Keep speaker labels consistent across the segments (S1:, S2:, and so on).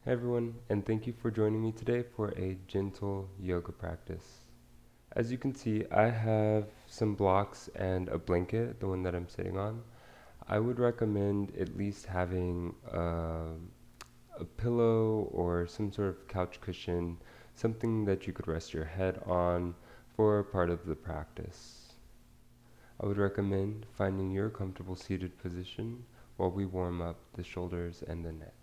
S1: Hi everyone, and thank you for joining me today for a gentle yoga practice. As you can see, I have some blocks and a blanket, the one that I'm sitting on. I would recommend at least having a pillow or some sort of couch cushion, something that you could rest your head on for part of the practice. I would recommend finding your comfortable seated position while we warm up the shoulders and the neck.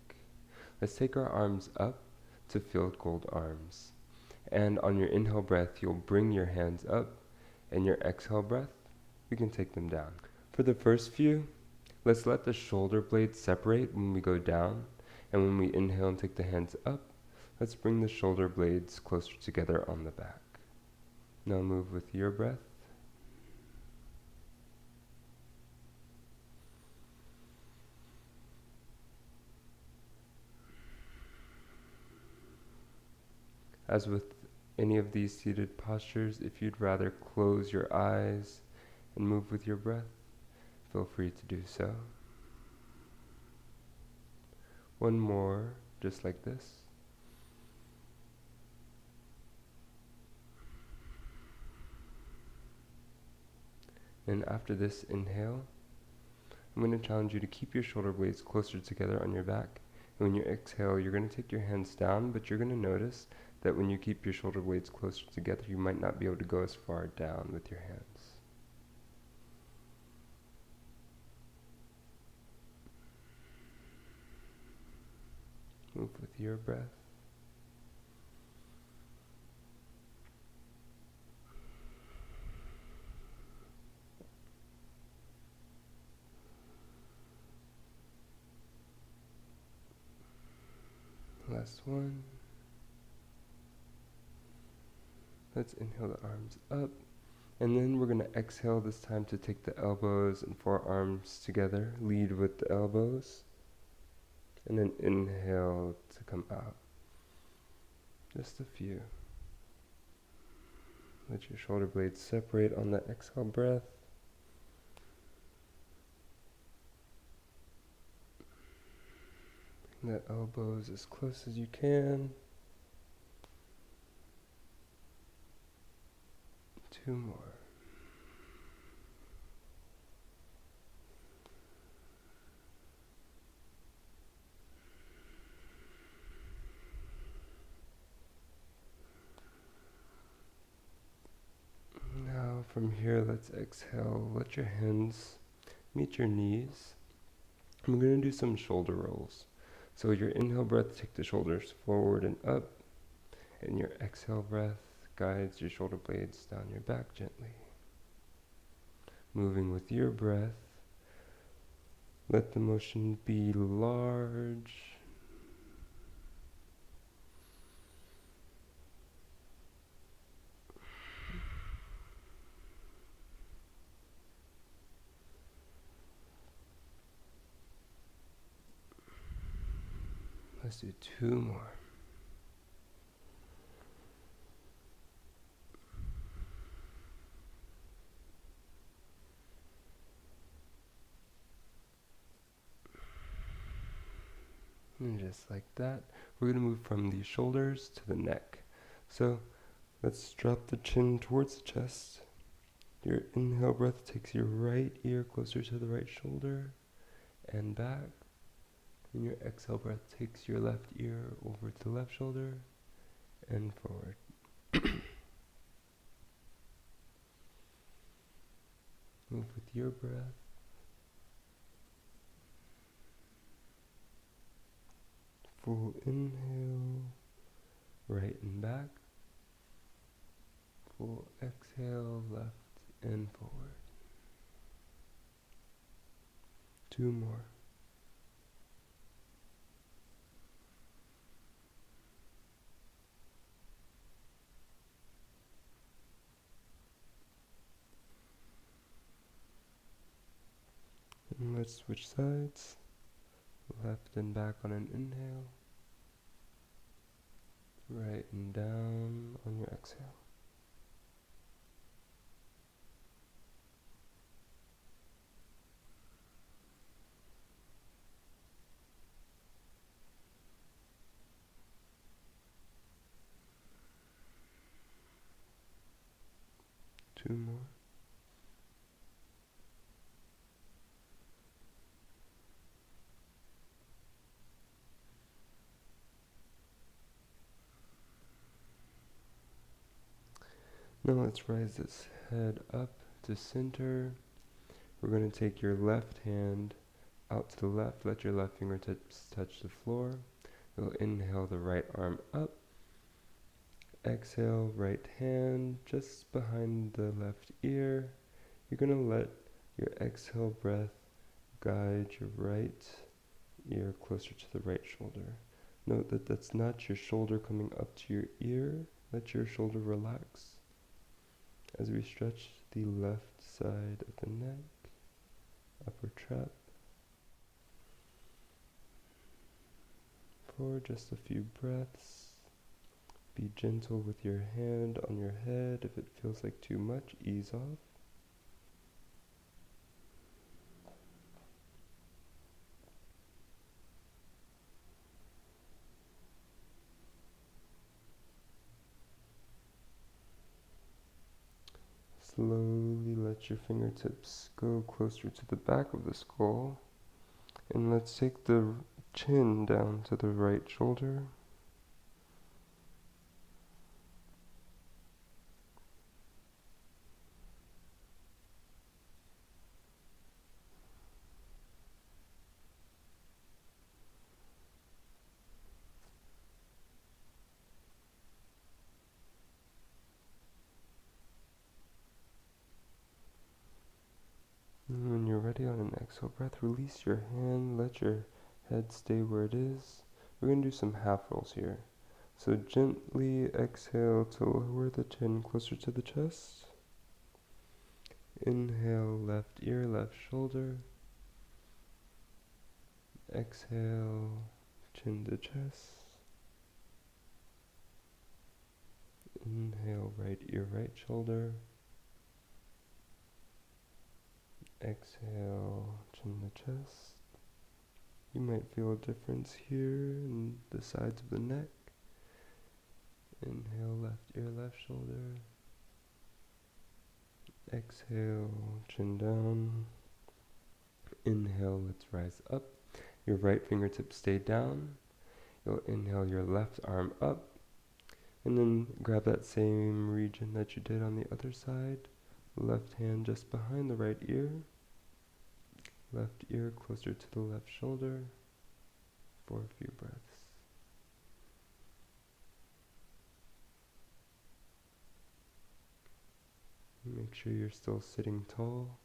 S1: Let's take our arms up to field gold arms. And on your inhale breath, you'll bring your hands up, and your exhale breath, we can take them down. For the first few, let's let the shoulder blades separate when we go down, and when we inhale and take the hands up, let's bring the shoulder blades closer together on the back. Now move with your breath. As with any of these seated postures, if you'd rather close your eyes and move with your breath, feel free to do so. One more, just like this. And after this inhale, I'm going to challenge you to keep your shoulder blades closer together on your back. And when you exhale, you're going to take your hands down, but you're going to notice that when you keep your shoulder blades closer together, you might not be able to go as far down with your hands. Move with your breath. Last one. Let's inhale the arms up. And then we're going to exhale this time to take the elbows and forearms together. Lead with the elbows. And then inhale to come out. Just a few. Let your shoulder blades separate on the exhale breath. Bring the elbows as close as you can. 2 more. Now from here, let's exhale. Let your hands meet your knees. I'm going to do some shoulder rolls. So your inhale breath, take the shoulders forward and up. And your exhale breath guides your shoulder blades down your back gently. Moving with your breath, let the motion be large. Let's do 2 more. And just like that, we're going to move from the shoulders to the neck. So let's drop the chin towards the chest. Your inhale breath takes your right ear closer to the right shoulder and back. And your exhale breath takes your left ear over to the left shoulder and forward. Move with your breath. Full inhale, right and back. Full exhale, left and forward. 2 more. And let's switch sides. Left and back on an inhale. Right and down on your exhale. 2 more. Now let's rise this head up to center. We're going to take your left hand out to the left. Let your left fingertips touch the floor. You'll inhale the right arm up. Exhale, right hand just behind the left ear. You're going to let your exhale breath guide your right ear closer to the right shoulder. Note that that's not your shoulder coming up to your ear. Let your shoulder relax as we stretch the left side of the neck, upper trap, for just a few breaths. Be gentle with your hand on your head. If it feels like too much, ease off. Slowly let your fingertips go closer to the back of the skull. And let's take the chin down to the right shoulder. And when you're ready on an exhale breath, release your hand, let your head stay where it is. We're going to do some half rolls here. So gently exhale to lower the chin closer to the chest. Inhale, left ear, left shoulder. Exhale, chin to chest. Inhale, right ear, right shoulder. Exhale, chin to chest. You might feel a difference here in the sides of the neck. Inhale, left ear, left shoulder. Exhale, chin down. Inhale, let's rise up. Your right fingertips stay down. You'll inhale your left arm up. And then grab that same region that you did on the other side. Left hand just behind the right ear. Left ear closer to the left shoulder for a few breaths. Make sure you're still sitting tall.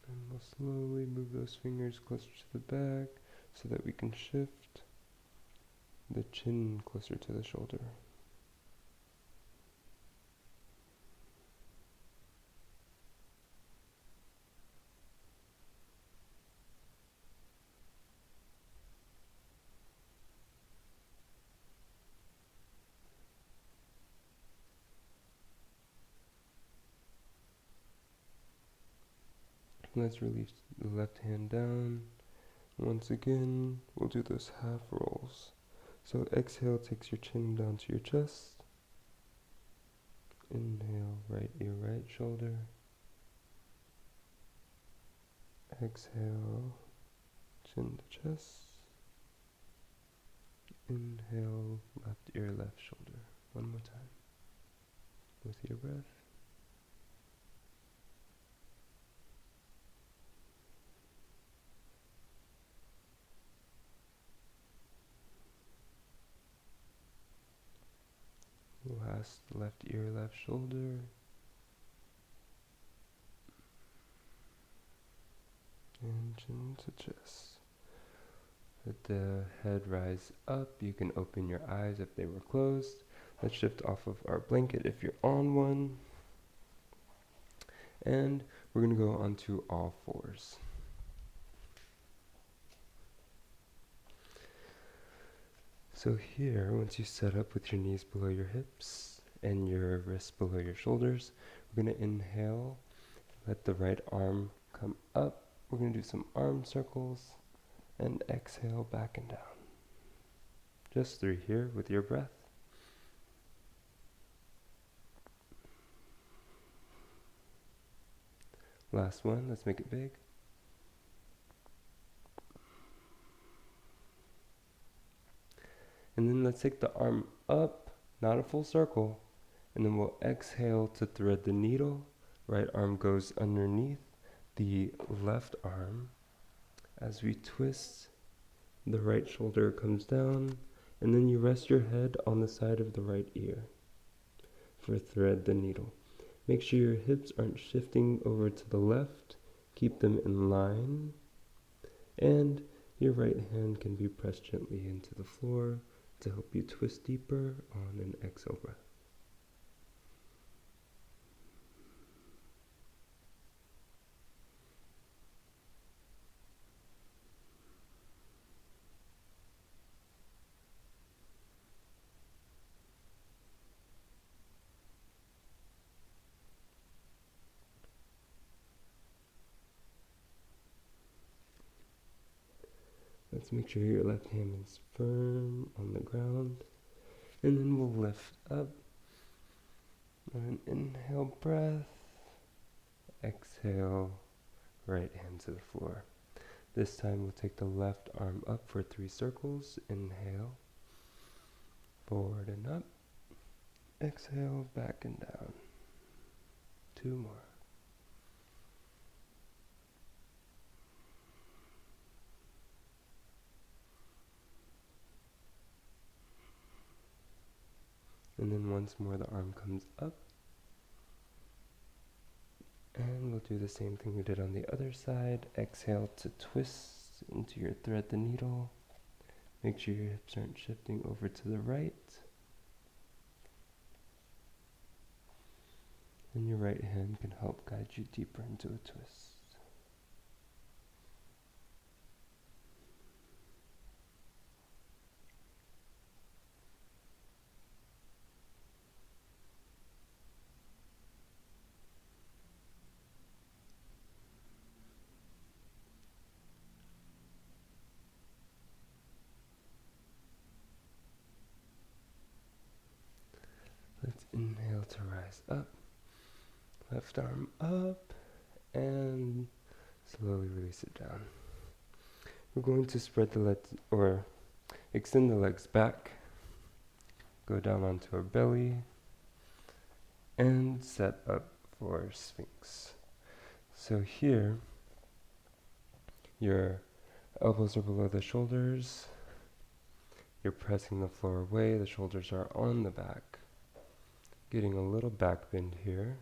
S1: And we'll slowly move those fingers closer to the back so that we can shift the chin closer to the shoulder. Let's release the left hand down. Once again, we'll do those half rolls. So exhale takes your chin down to your chest. Inhale, right ear, right shoulder. Exhale, chin to chest. Inhale, left ear, left shoulder. One more time. With your breath. Last, left ear, left shoulder. And chin to chest. Let the head rise up. You can open your eyes if they were closed. Let's shift off of our blanket if you're on one. And we're going to go onto all fours. So here, once you set up with your knees below your hips and your wrists below your shoulders, We're going to inhale, let the right arm come up. We're going to do some arm circles, and exhale back and down. Just 3 here with your breath. Last one, let's make it big. And then let's take the arm up, not a full circle, and then we'll exhale to thread the needle. Right arm goes underneath the left arm. As we twist, the right shoulder comes down, and then you rest your head on the side of the right ear for thread the needle. Make sure your hips aren't shifting over to the left. Keep them in line, and your right hand can be pressed gently into the floor to help you twist deeper on an exhale breath. Let's make sure your left hand is firm on the ground, and then we'll lift up. An inhale breath, exhale, right hand to the floor. This time we'll take the left arm up for 3 circles. Inhale, forward and up. Exhale, back and down. 2 more. And then once more the arm comes up. And we'll do the same thing we did on the other side. Exhale to twist into your thread the needle. Make sure your hips aren't shifting over to the right. And your right hand can help guide you deeper into a twist. Let's inhale to rise up. Left arm up, and slowly release it down. We're going to spread the legs, or extend the legs back, go down onto our belly, and set up for Sphinx. So here, your elbows are below the shoulders, you're pressing the floor away, the shoulders are on the back, getting a little back bend here.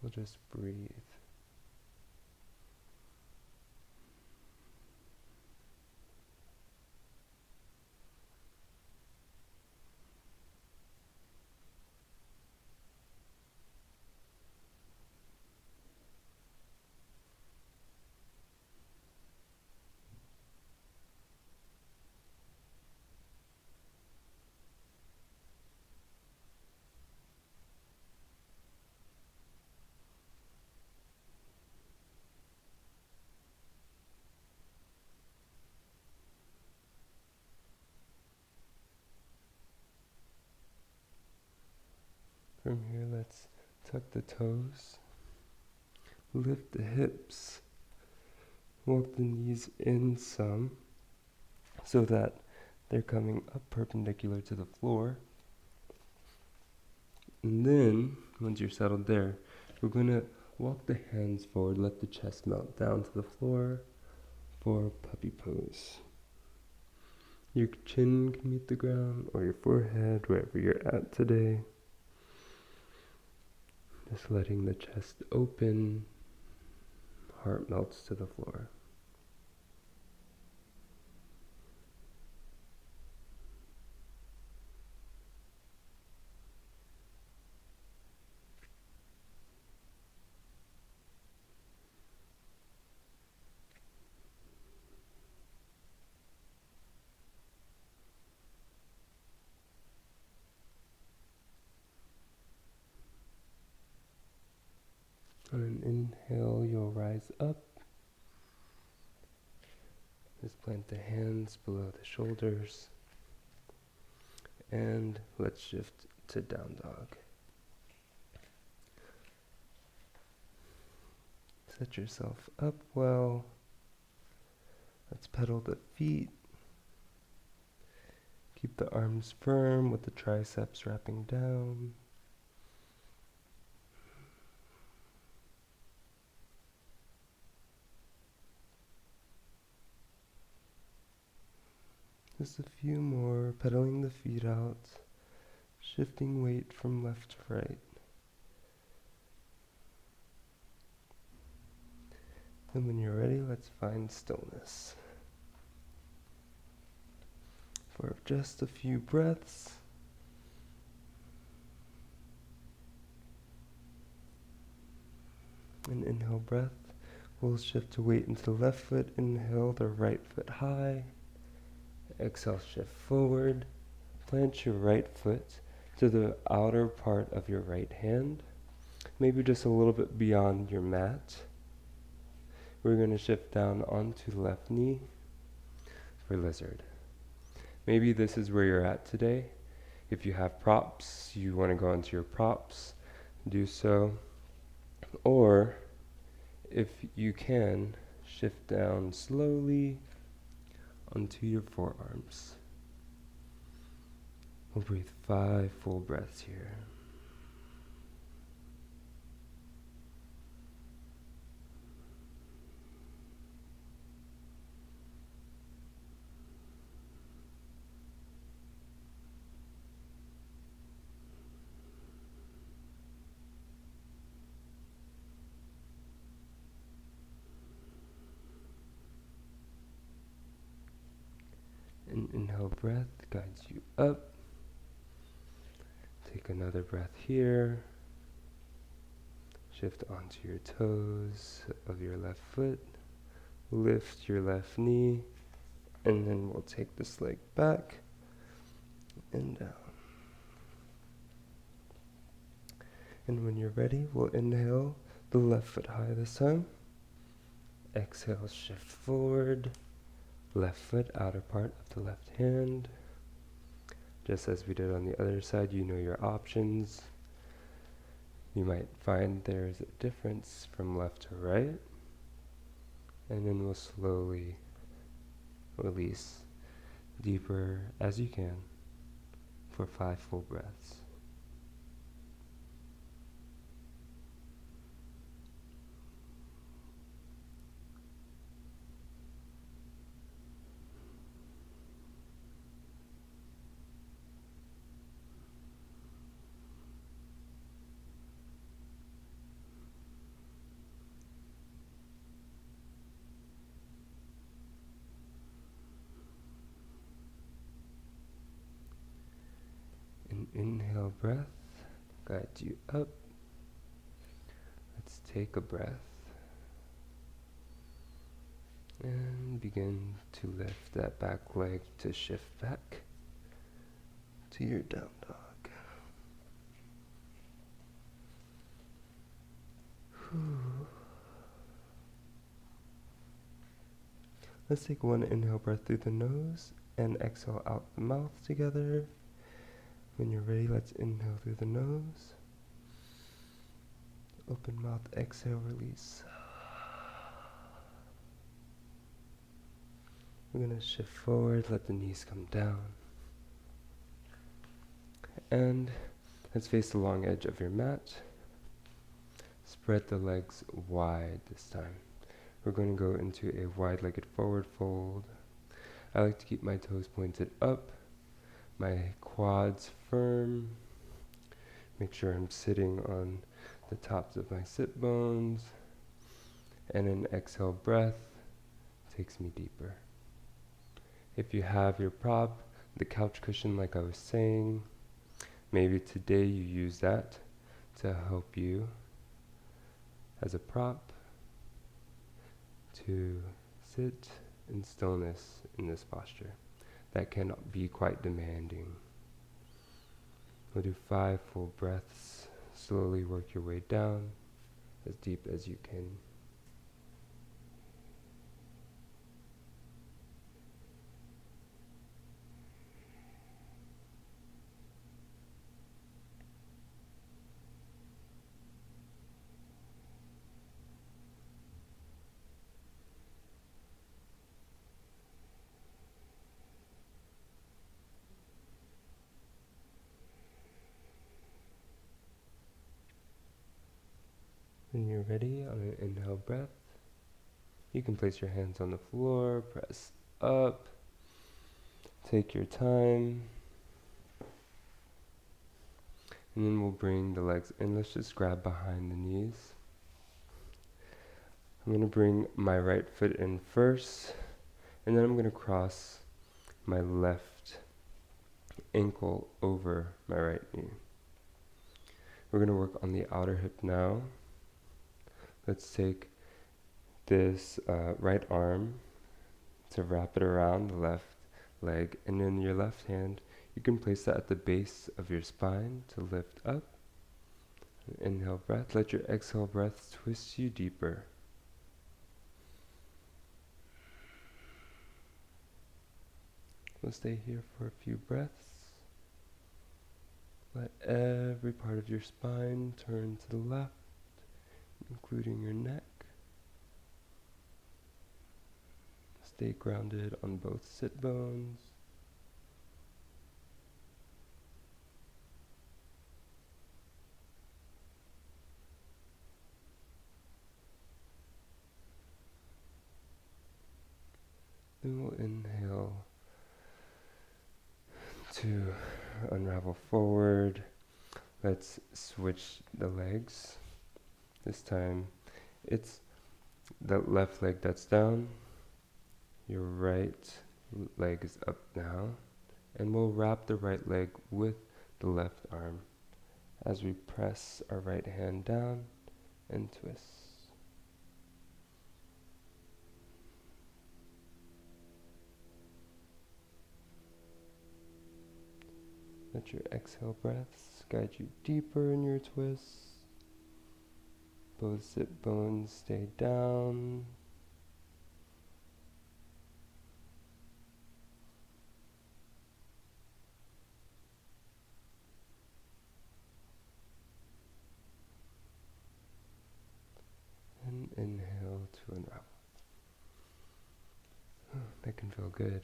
S1: We'll just breathe. From here, let's tuck the toes, lift the hips, walk the knees in some so that they're coming up perpendicular to the floor. And then, once you're settled there, we're going to walk the hands forward, let the chest melt down to the floor for puppy pose. Your chin can meet the ground or your forehead, wherever you're at today. Just letting the chest open, heart melts to the floor. On an inhale, you'll rise up. Just plant the hands below the shoulders. And let's shift to down dog. Set yourself up well. Let's pedal the feet. Keep the arms firm with the triceps wrapping down. Just a few more, pedaling the feet out, shifting weight from left to right. And when you're ready, let's find stillness. For just a few breaths. An inhale breath. We'll shift to weight into the left foot. Inhale the right foot high. Exhale, shift forward. Plant your right foot to the outer part of your right hand. Maybe just a little bit beyond your mat. We're going to shift down onto the left knee for lizard. Maybe this is where you're at today. If you have props, you want to go into your props, do so. Or, if you can, shift down slowly onto your forearms. We'll breathe 5 full breaths here. An inhale breath guides you up. Take another breath here. Shift onto your toes of your left foot. Lift your left knee. And then we'll take this leg back and down. And when you're ready, we'll inhale the left foot high this time. Exhale, shift forward. Left foot, outer part of the left hand. Just as we did on the other side, you know your options. You might find there's a difference from left to right. And then we'll slowly release deeper as you can for 5 full breaths. An inhale breath guides you up. Let's take a breath and begin to lift that back leg to shift back to your down dog. Let's take one inhale breath through the nose and exhale out the mouth together. When you're ready, let's inhale through the nose. Open mouth, exhale, release. We're going to shift forward, let the knees come down. And let's face the long edge of your mat. Spread the legs wide this time. We're going to go into a wide-legged forward fold. I like to keep my toes pointed up, my quads firm. Make sure I'm sitting on the tops of my sit bones. And an exhale breath takes me deeper. If you have your prop, the couch cushion like I was saying, maybe today you use that to help you as a prop to sit in stillness in this posture. That can be quite demanding. We'll do 5 full breaths. Slowly work your way down as deep as you can. When you're ready, on an inhale breath, you can place your hands on the floor, press up, take your time, and then we'll bring the legs in. Let's just grab behind the knees. I'm going to bring my right foot in first, and then I'm going to cross my left ankle over my right knee. We're going to work on the outer hip now. Let's take this right arm to wrap it around the left leg, and in your left hand, you can place that at the base of your spine to lift up. Inhale breath, let your exhale breath twist you deeper. We'll stay here for a few breaths. Let every part of your spine turn to the left, including your neck. Stay grounded on both sit bones. Then we'll inhale to unravel forward. Let's switch the legs. This time it's the left leg that's down. Your right leg is up now. And we'll wrap the right leg with the left arm as we press our right hand down and twist. Let your exhale breaths guide you deeper in your twists. Both sit bones stay down. And inhale to unravel. That can feel good.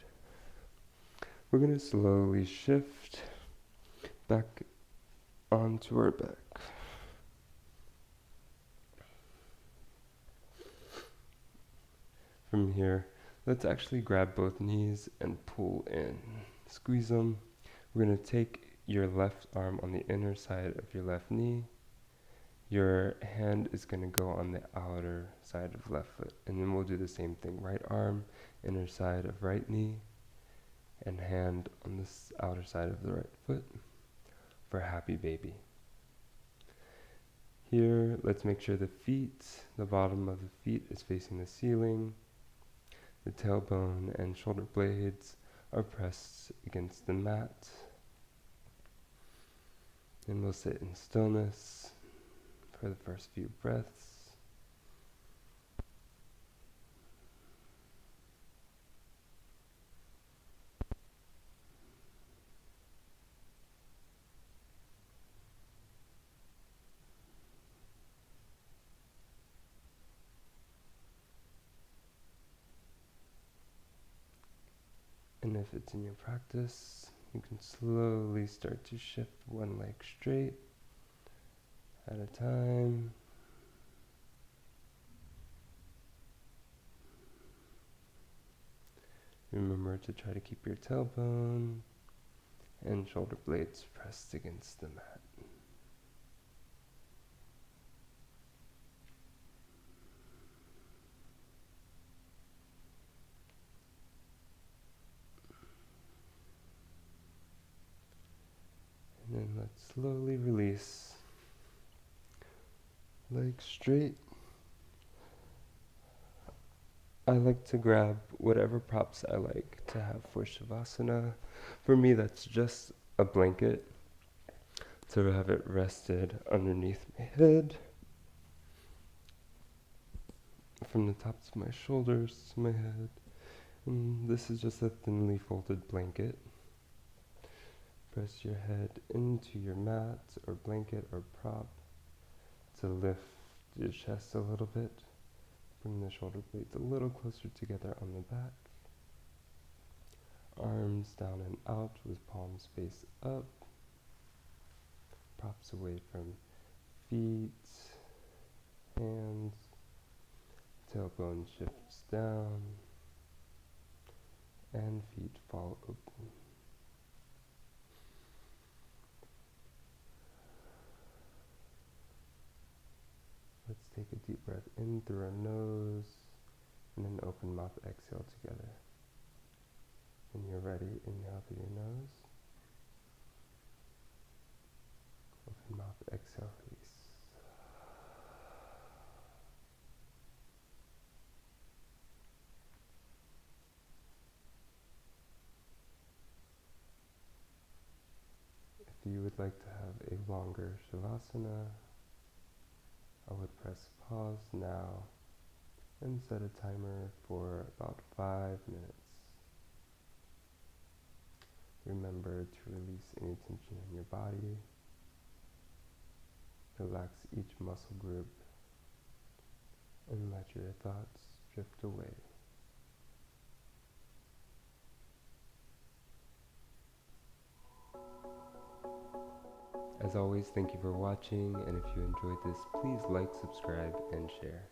S1: We're going to slowly shift back onto our back. From here, let's actually grab both knees and pull in. Squeeze them. We're going to take your left arm on the inner side of your left knee. Your hand is going to go on the outer side of left foot. And then we'll do the same thing. Right arm, inner side of right knee, and hand on this outer side of the right foot for happy baby. Here, let's make sure the feet, the bottom of the feet is facing the ceiling. The tailbone and shoulder blades are pressed against the mat. And we'll sit in stillness for the first few breaths. And if it's in your practice, you can slowly start to shift one leg straight at a time. Remember to try to keep your tailbone and shoulder blades pressed against the mat. And then let's slowly release. Legs straight. I like to grab whatever props I like to have for Shavasana. For me, that's just a blanket to have it rested underneath my head. from the tops of my shoulders to my head. And this is just a thinly folded blanket. Press your head into your mat or blanket or prop to lift your chest a little bit. Bring the shoulder blades a little closer together on the back. Arms down and out with palms face up. Props away from feet, hands. Tailbone shifts down. And feet fall open. Let's take a deep breath in through our nose and an open mouth exhale together. When you're ready, inhale through your nose. Open mouth, exhale, release. If you would like to have a longer Shavasana, I would press pause now and set a timer for about 5 minutes. Remember to release any tension in your body. Relax each muscle group and let your thoughts drift away. As always, thank you for watching, and if you enjoyed this, please like, subscribe, and share.